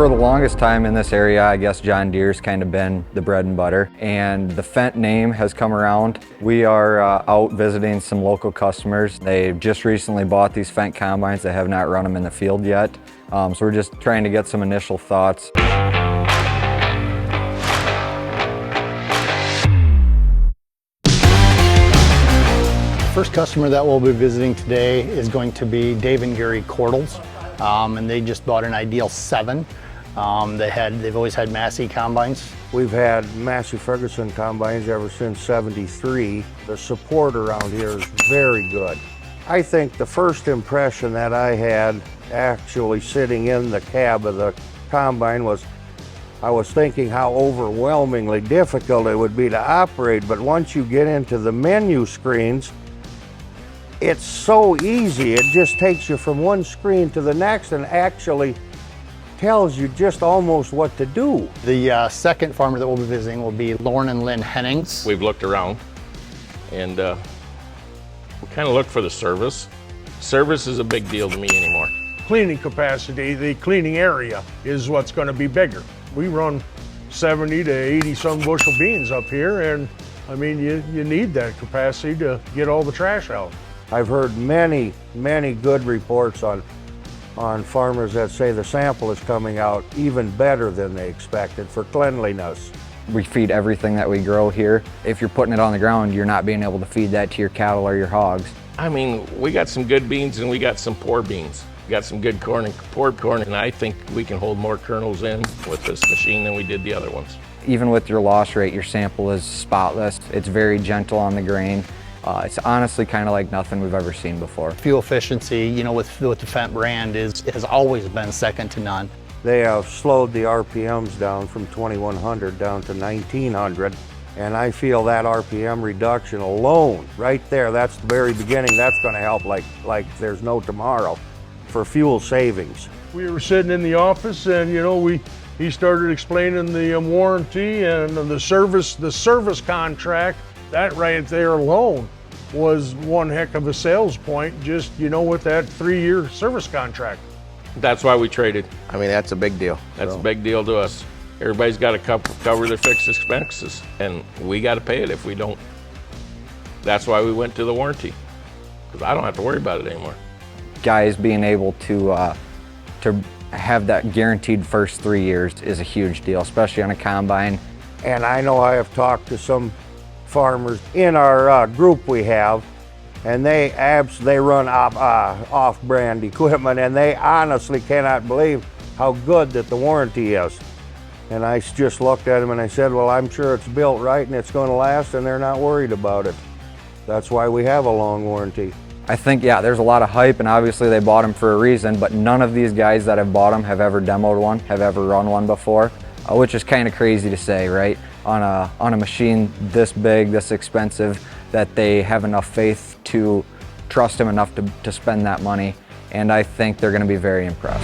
For the longest time in this area, I guess John Deere's kind of been the bread and butter, and the Fendt name has come around. We are out visiting some local customers. They just recently bought these Fendt combines. They have not run them in the field yet, so we're just trying to get some initial thoughts. First customer that we'll be visiting today is going to be Dave and Gary Cordles, and they just bought an Ideal 7. They've always had Massey combines. We've had Massey Ferguson combines ever since '73. The support around here is very good. I think the first impression that I had actually sitting in the cab of the combine was I was thinking how overwhelmingly difficult it would be to operate, but once you get into the menu screens, it's so easy. It just takes you from one screen to the next and actually tells you just almost what to do. The second farmer that we'll be visiting will be Lauren and Lynn Hennings. We've looked around and we kind of look for the service. Service is a big deal to me anymore. Cleaning capacity, the cleaning area is what's going to be bigger. We run 70 to 80 some bushel beans up here, and I mean you need that capacity to get all the trash out. I've heard many good reports on farmers that say the sample is coming out even better than they expected for cleanliness. We feed everything that we grow here. If you're putting it on the ground, you're not being able to feed that to your cattle or your hogs. I mean, we got some good beans and we got some poor beans. We got some good corn and poor corn, and I think we can hold more kernels in with this machine than we did the other ones. Even with your loss rate, your sample is spotless. It's very gentle on the grain. It's honestly kind of like nothing we've ever seen before. Fuel efficiency, you know, with the Fendt brand has always been second to none. They have slowed the RPMs down from 2100 down to 1900, and I feel that RPM reduction alone, right there, that's the very beginning, that's going to help like there's no tomorrow for fuel savings. We were sitting in the office, and you know, he started explaining the warranty and the service contract. That right there alone was one heck of a sales point, just, you know, with that 3-year service contract. That's why we traded. I mean, that's a big deal. That's a big deal to us. Everybody's got to cover their fixed expenses, and we got to pay it if we don't. That's why we went to the warranty, because I don't have to worry about it anymore. Guys being able to have that guaranteed first 3 years is a huge deal, especially on a combine. And I know I have talked to some farmers in our group we have, and they run off-brand equipment, and they honestly cannot believe how good that the warranty is. And I just looked at them and I said, well, I'm sure it's built right and it's going to last, and they're not worried about it. That's why we have a long warranty. I think, yeah, there's a lot of hype, and obviously they bought them for a reason, but none of these guys that have bought them have ever demoed one, have ever run one before, which is kind of crazy to say, right? On a machine this big, this expensive, that they have enough faith to trust him enough to spend that money, and I think they're going to be very impressed.